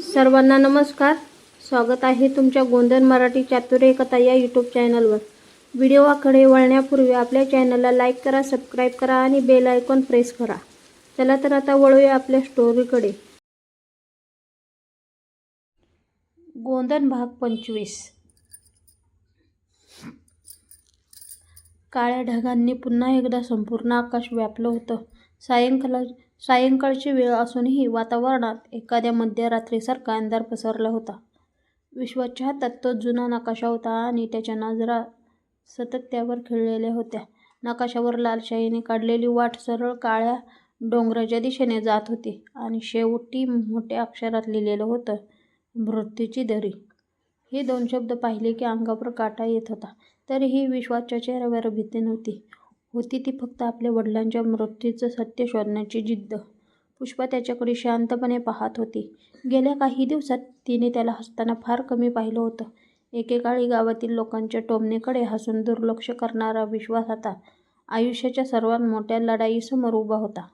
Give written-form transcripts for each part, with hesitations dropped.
सर्वांना नमस्कार. स्वागत आहे तुमच्या गोंधन मराठी चातुर्य कथा या यूट्यूब चॅनलवर. व्हिडिओकडे वळण्यापूर्वी आपल्या चॅनलला लाईक करा, सबस्क्राईब करा आणि बेल आयकॉन प्रेस करा. चला तर आता वळूया आपल्या स्टोरीकडे. गोंधन भाग 25. काळ्या ढगांनी पुन्हा एकदा संपूर्ण आकाश व्यापलं होतं. सायंकाळची वेळ असूनही वातावरणात एखाद्या मध्यरात्रीसारखा अंधार पसरला होता. विश्वाच्या हातात तो जुना नकाशा होता आणि त्याच्या नजरा सतत त्यावर खिळलेल्या होत्या. नकाशावर लाल शाईने काढलेली वाट सरळ काळ्या डोंगराच्या दिशेने जात होती आणि शेवटी मोठ्या अक्षरात लिहिलेलं होतं, मृत्यूची दरी. हे 2 शब्द पाहिले की अंगावर काटा येत होता. तरीही विश्वाच्या चेहऱ्यावर भीती नव्हती. होती ती फक्त आपल्या वडिलांच्या मृत्यूचं सत्य शोधण्याची जिद्द. पुष्पा त्याच्याकडे शांतपणे पाहत होती. गेल्या काही दिवसात तिने त्याला हसताना फार कमी पाहिलं होतं. एकेकाळी गावातील लोकांच्या टोमणेकडे हसून दुर्लक्ष करणारा विश्वास आता आयुष्याच्या सर्वात मोठ्या लढाईसमोर उभा होता.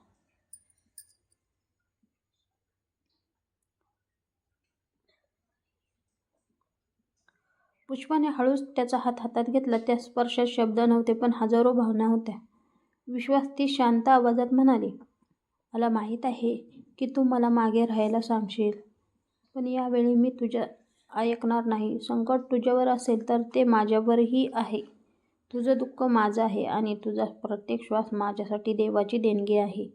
पुष्पाने हळूच त्याचा हात हातात घेतला. त्या स्पर्शात शब्द नव्हते, पण हजारो भावना होत्या. विश्वास, ती शांत आवाजात म्हणाली, मला माहीत आहे की तू मला मागे राहायला सांगशील, पण यावेळी मी तुझ्या ऐकणार नाही. संकट तुझ्यावर असेल तर ते माझ्यावरही आहे. तुझं दुःख माझं आहे आणि तुझा प्रत्येक श्वास माझ्यासाठी देवाची देणगी आहे.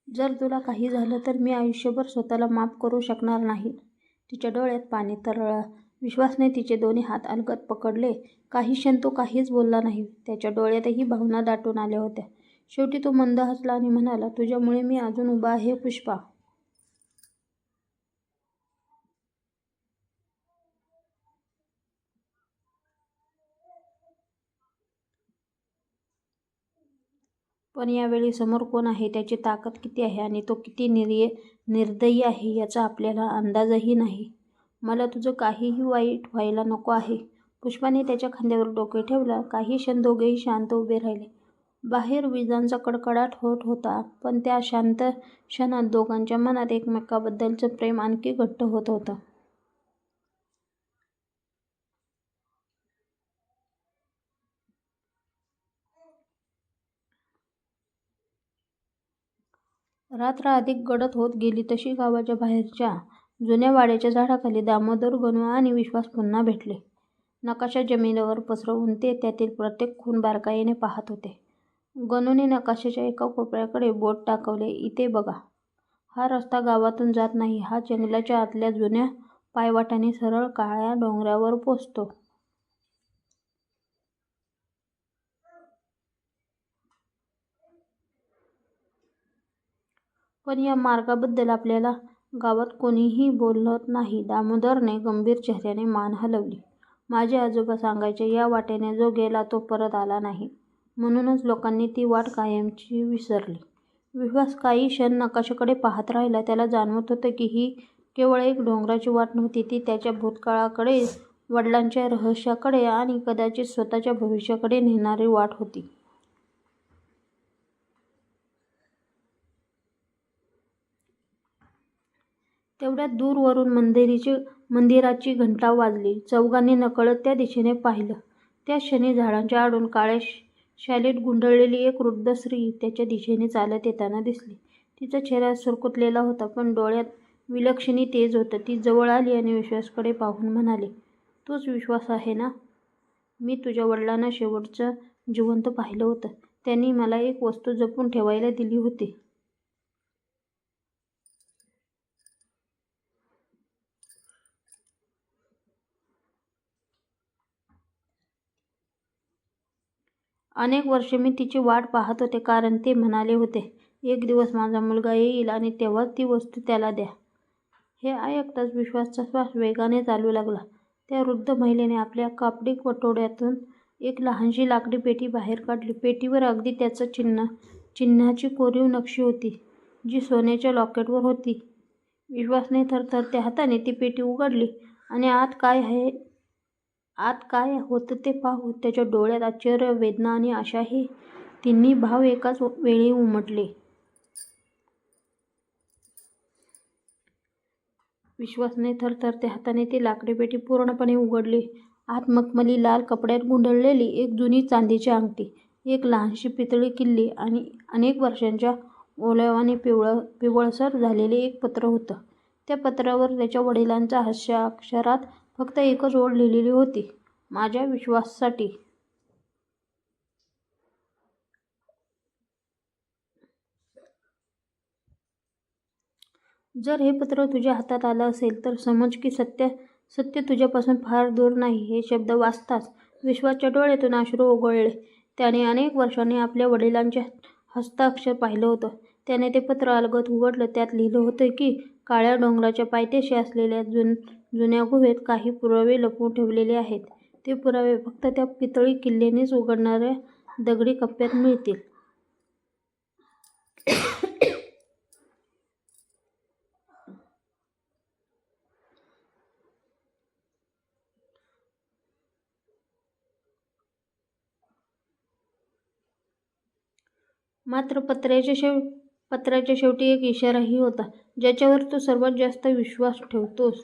जर तुला काही झालं तर मी आयुष्यभर स्वतःला माफ करू शकणार नाही. तिच्या डोळ्यात पाणी तरळलं. विश्वासने तिचे दोन्ही हात अलगद पकडले. काही क्षण तो काहीच बोलला नाही. त्याच्या डोळ्यातही भावना दाटून आल्या होत्या. शेवटी तो मंद हसला आणि म्हणाला, तुझ्यामुळे मी अजून उभा आहे पुष्पा. पण यावेळी समोर कोण आहे, त्याची ताकद किती आहे आणि तो किती निर्दयी आहे याचा आपल्याला अंदाजही नाही. मला तुझं काहीही वाईट व्हायला नको आहे. पुष्पाने त्याच्या खांद्यावर डोके ठेवलं. काही क्षण दोघेही शांत उभे राहिले. बाहेर विजांचा कडकडाट होत होता, पण त्या शांत क्षणात दोघांच्या मनात एकमेकांबद्दलचं प्रेम आणखी घट्ट होत होतं. रात्र अधिक गडद होत गेली तशी गावाच्या बाहेरच्या जुन्या वाड्याच्या झाडाखाली दामोदर, गणू आणि विश्वास पुन्हा भेटले. नकाशा जमिनीवर पसरवून ते त्यातील प्रत्येक खूण बारकाईने पाहत होते. गणूने नकाशाच्या एका कोपऱ्याकडे बोट टाकवले. इथे बघा, हा रस्ता गावातून जात नाही. हा जंगलाच्या आतल्या जुन्या पायवाटाने सरळ काळ्या डोंगरावर पोचतो. पण या मार्गाबद्दल आपल्याला गावात कोणीही बोलत नाही. दामोदरने गंभीर चेहऱ्याने मान हलवली. माझे आजोबा सांगायचे, या वाटेने जो गेला तो परत आला नाही. म्हणूनच लोकांनी ती वाट कायमची विसरली. विश्वास काही क्षण नकाशाकडे पाहत राहिला. त्याला जाणवत होतं की ही केवळ एक डोंगराची वाट नव्हती. ती त्याच्या भूतकाळाकडे, वडिलांच्या रहस्याकडे आणि कदाचित स्वतःच्या भविष्याकडे नेणारी वाट होती. तेवढ्यात दूरवरून मंदिराची घंटा वाजली. चौघांनी नकळत त्या दिशेने पाहिलं. त्याच क्षणी झाडांच्या आडून काळ्या शालीत गुंडळलेली एक वृद्ध स्त्री त्याच्या दिशेने चालत येताना दिसली. तिचा चेहरा सुरकुतलेला होता, पण डोळ्यात विलक्षणी तेज होतं. ती जवळ आली आणि विश्वासकडे पाहून म्हणाली, तूच विश्वास आहे ना? मी तुझ्या वडिलांना शेवटचं जिवंत पाहिलं होतं. त्यांनी मला एक वस्तू जपून ठेवायला दिली होती. अनेक वर्षे मी तिची वाट पाहत होते, कारण ते म्हणाले होते, एक दिवस माझा मुलगा येईल आणि तेव्हाच ती वस्तू त्याला द्या. हे ऐकताच विश्वासचा श्वास वेगाने चालू लागला. त्या वृद्ध महिलेने आपल्या कापडी कटोऱ्यातून एक लहानशी लाकडी पेटी बाहेर काढली. पेटीवर अगदी त्याच चिन्हाची कोरीव नक्षी होती, जी सोन्याच्या लॉकेटवर होती. विश्वासने थरथरत्या हाताने ती पेटी उघडली आणि आत काय होतं ते पाहून त्याच्या डोळ्यात आश्चर्य, वेदना आणि आशाही तिन्ही भाव एकाच वेळी उमटले. विश्वासने थरथरत्या हाताने ती लाकडी पेटी पूर्णपणे उघडली. आत मखमली लाल कपड्यात गुंडळलेली एक जुनी चांदीची अंगठी, एक लहानशी पितळी किल्ली आणि अनेक वर्षांच्या ओल्याव्याने पिवळसर झालेले एक पत्र होतं. त्या पत्रावर त्याच्या वडिलांच्या हस्ताक्षरात फक्त एकच ओळ लिहिलेली होती, माझ्या विश्वासाठी. जर हे पत्र तुझ्या हातात आलं असेल तर समज की सत्य तुझ्यापासून फार दूर नाही. हे शब्द वाचताच विश्वाच्या डोळ्यातून अश्रू ओघळले. त्याने अनेक वर्षांनी आपल्या वडिलांचे हस्ताक्षर पाहिलं होतं. त्याने ते पत्र अलगद उघडलं. त्यात लिहिलं होतं की काळ्या डोंगराच्या पायथ्याशी असलेल्या जुन्या गुहेत काही पुरावे लपवून ठेवलेले आहेत. ते पुरावे फक्त त्या पितळी किल्ल्यानेच उघडणाऱ्या दगडी कप्प्यात मिळतील. मात्र पत्राच्या शेवटी एक इशाराही होता, ज्याच्यावर तू सर्वात जास्त विश्वास ठेवतोस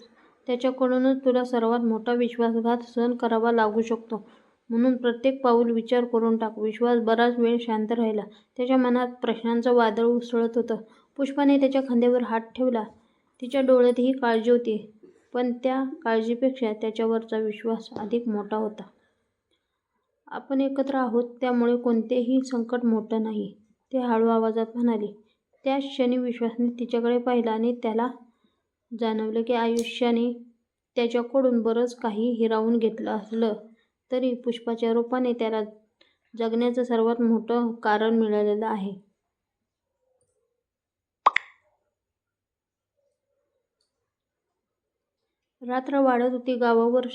त्याच्याकडूनच तुला सर्वात मोठा विश्वासघात सहन करावा लागू शकतो. म्हणून प्रत्येक पाऊल विचार करून टाक. विश्वास बराच वेळ शांत राहिला. त्याच्या मनात प्रश्नांचं वादळ उसळत होतं. पुष्पाने त्याच्या खांद्यावर हात ठेवला. तिच्या डोळ्यातही काळजी होती, पण त्या काळजीपेक्षा त्याच्यावरचा विश्वास अधिक मोठा होता. आपण एकत्र आहोत, त्यामुळे कोणतेही संकट मोठं नाही, ते हळू आवाजात म्हणाले. त्याच क्षणी विश्वासने तिच्याकडे पाहिलं आणि त्याला जाणवलं की आयुष्याने त्याच्याकडून बरंच काही हिरावून घेतलं असलं तरी पुष्पाच्या रूपाने त्याला जगण्याचं सर्वात मोठं कारण मिळालेलं आहे. रात्र वाढत होती. गावावर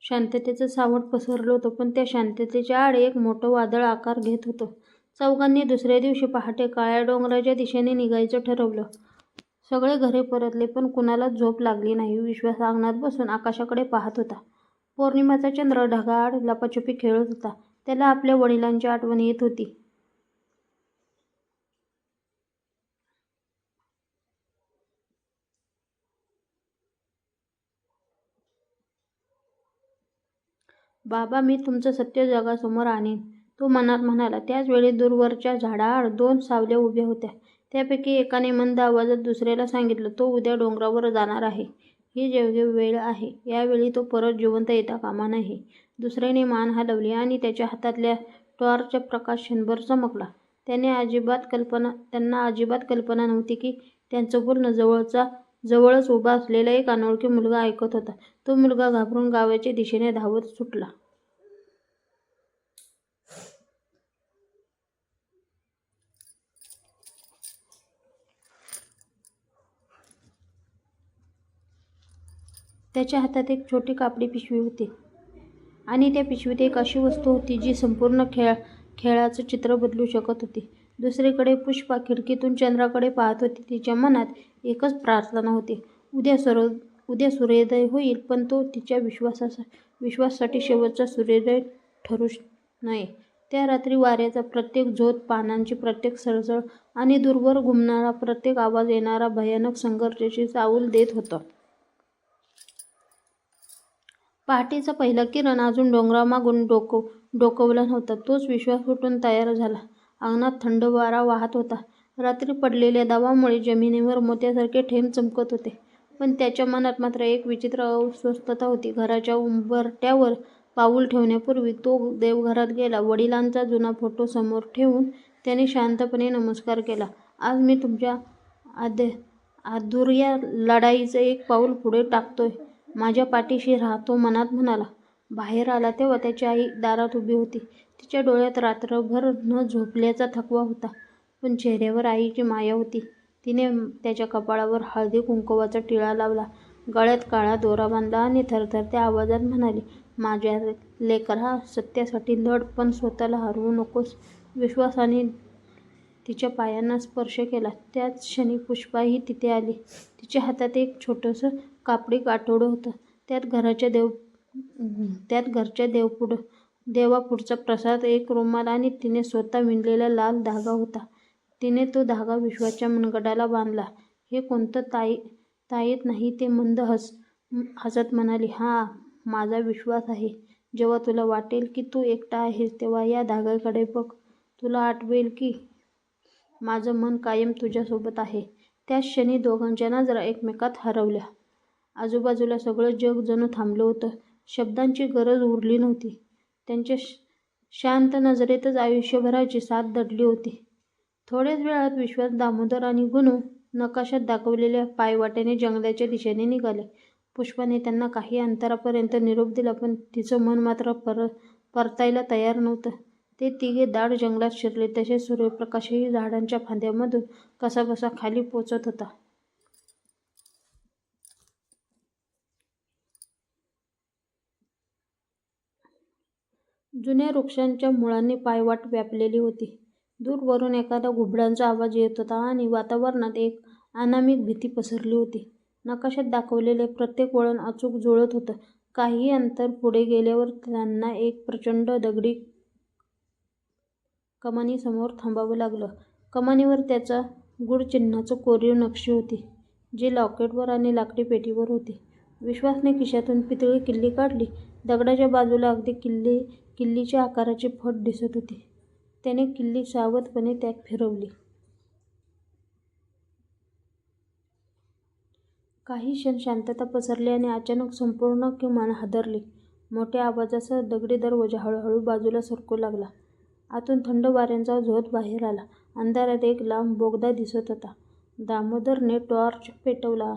शांततेचं सावट पसरलं होतं, पण त्या शांततेच्या आड एक मोठं वादळ आकार घेत होतं. चौघांनी दुसऱ्या दिवशी पहाटे काळ्या डोंगराच्या दिशेने निघायचं ठरवलं. सगळे घरी परतले, पण कुणालाच झोप लागली नाही. विश्वास अंगणात बसून आकाशाकडे पाहत होता. पौर्णिमेचा चंद्र ढगाआड लपाछपी खेळत होता. त्याला आपल्या वडिलांची आठवण येत होती. बाबा, मी तुमचं सत्य जगासमोर आणीन, तो मनात म्हणाला. त्याच वेळी दूरवरच्या झाडाआड दोन सावल्या उभ्या होत्या. त्यापैकी एकाने मंद आवाजात दुसऱ्याला सांगितलं, तो उद्या डोंगरावर जाणार आहे. ही योग्य वेळ आहे. यावेळी तो परत जिवंत येता कामा नये. दुसऱ्याने मान हलवली आणि त्याच्या हातातल्या टॉर्चचा प्रकाश क्षणभर चमकला. त्यांना अजिबात कल्पना नव्हती की त्यांचं बोलणं जवळच उभा असलेला एक अनोळखी मुलगा ऐकत होता. तो मुलगा घाबरून गावाच्या दिशेने धावत सुटला. त्याच्या हातात एक छोटी कापडी पिशवी होती आणि त्या पिशवीत एक अशी वस्तू होती जी संपूर्ण खेळाचं चित्र बदलू शकत होती. दुसरीकडे पुष्पा खिडकीतून चंद्राकडे पाहत होती. तिच्या मनात एकच प्रार्थना होती, उद्या सूर्योदय होईल, पण तो तिच्या विश्वासासाठी शेवटचा सूर्योदय ठरू नये. त्या रात्री वाऱ्याचा प्रत्येक झोत, पानांची प्रत्येक सळसळ आणि दूरवर घुमणारा प्रत्येक आवाज येणारा भयानक संघर्षाची चाहूल देत होता. पहाटेचा पहिला किरण अजून डोंगरामागून डोकावला नव्हता. तोच विश्वास उठून तयार झाला. अंगणात थंड वारा वाहत होता. रात्री पडलेल्या दवामुळे जमिनीवर मोत्यासारखे थेंब चमकत होते. पण त्याच्या मनात मात्र एक विचित्र अस्वस्थता होती. घराच्या उंबरठ्यावर पाऊल ठेवण्यापूर्वी तो देवघरात गेला. वडिलांचा जुना फोटो समोर ठेवून त्याने शांतपणे नमस्कार केला. आज मी तुमच्या अधुर्या लढाईचं एक पाऊल पुढे टाकतोय. माझ्या पाठीशी राहा, तो मनात म्हणाला. बाहेर आला तेव्हा त्याची आई दारात उभी होती. तिच्या डोळ्यात रात्रभर न झोपल्याचा थकवा होता, पण चेहऱ्यावर आईची माया होती. तिने त्याच्या कपाळावर हळदी कुंकवाचा टिळा लावला, गळ्यात काळा दोरा बांधला आणि थरथरत्या आवाजात म्हणाली, माझ्या लेकरा, सत्यासाठी लढ, पण स्वतःला हरवू नकोस. विश्वासाने तिच्या पायांना स्पर्श केला. त्याच क्षणी पुष्पाही तिथे आली. तिच्या हातात एक छोटंसं कापडी गाठोडं होतं. त्यात घरच्या देवपुढं देवापुढचा प्रसाद एक रुमाल आणि तिने स्वतः विणलेला लाल धागा होता. तिने तो धागा विश्वाच्या मनगटाला बांधला. हे कोणतं ताईत नाही. ते मंद हसत म्हणाली, हा माझा विश्वास आहे. जेव्हा तुला वाटेल की तू एकटा आहेस तेव्हा या धाग्याकडे बघ. तुला आठवेल की माझं मन कायम तुझ्यासोबत आहे. त्याच क्षणी दोघांच्या नजरा एकमेकात हरवल्या. आजूबाजूला सगळं जग जणू थांबलं होतं. शब्दांची गरज उरली नव्हती. त्यांच्या शांत नजरेतच आयुष्यभराची साथ दडली होती. थोड्याच वेळात विश्वास, दामोदर आणि गुणू नकाशात दाखवलेल्या पायवाटेने जंगलाच्या दिशेने निघाले. पुष्पाने त्यांना काही अंतरापर्यंत निरोप दिला, पण तिचं मन मात्र परतायला तयार नव्हतं. ते तिघे दाट जंगलात शिरले तसे सूर्यप्रकाशही झाडांच्या फांद्यांमधून कसाबसा खाली पोचत होता. जुन्या वृक्षांच्या मुळांनी पायवाट व्यापलेली होती. दूरवरून एखादा घुबडांचा आवाज येत होता आणि वातावरणात एक अनामिक भीती पसरली होती. नकाशात दाखवलेले प्रत्येक वळण अचूक जुळत होतं. काही अंतर पुढे गेल्यावर त्यांना एक प्रचंड दगडी कमानीसमोर थांबावं लागलं. कमानीवर त्याच्या गूढचिन्हाचं कोरीव नक्षी होती, जी लॉकेटवर आणि लाकडी पेटीवर होती. विश्वासने खिशातून पितळी किल्ली काढली. दगडाच्या बाजूला अगदी किल्लीच्या आकाराची फट दिसत होती. त्याने किल्ली सावधपणे त्यात फिरवली. काही क्षण शांतता पसरली आणि अचानक संपूर्ण कमान हादरली. मोठ्या आवाजासह दगडी दरवाजा हळूहळू बाजूला सरकू लागला. आतून थंड वाऱ्याचा झोत बाहेर आला. अंधारात एक लांब बोगदा दिसत होता. दामोदरने टॉर्च पेटवला,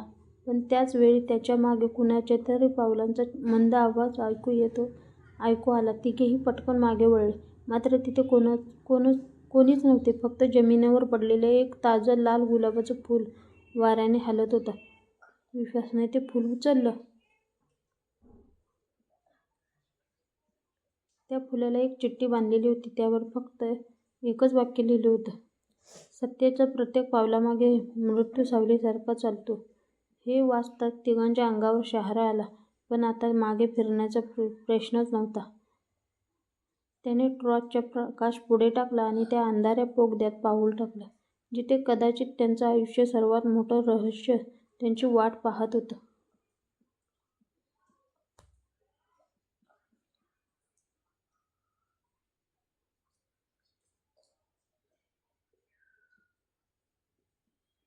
पण त्याच वेळी त्याच्या मागे कुणाच्या तरी पावलांचा मंद आवाज ऐकू आला. तिघेही पटकन मागे वळले, मात्र तिथे कोणीच नव्हते. फक्त जमिनीवर पडलेलं एक ताजं लाल गुलाबाचं फूल वाऱ्याने हलत होतं. विश्वासने ते फूल उचललं. त्या फुलाला एक चिठ्ठी बांधलेली होती. त्यावर फक्त एकच वाक्य लिहिलं होतं, सत्याच्या प्रत्येक पावलामागे मृत्यू सावलीसारखा चालतो. हे वाचताच तिघांच्या अंगावर शहारा आला, पण आता मागे फिरण्याचा प्रश्नच नव्हता. त्याने टॉर्चचा प्रकाश पुढे टाकला आणि त्या अंधाऱ्या बोगद्यात पाऊल टाकलं, जिथे कदाचित त्यांचं आयुष्य सर्वात मोठं रहस्य त्यांची वाट पाहत होतं.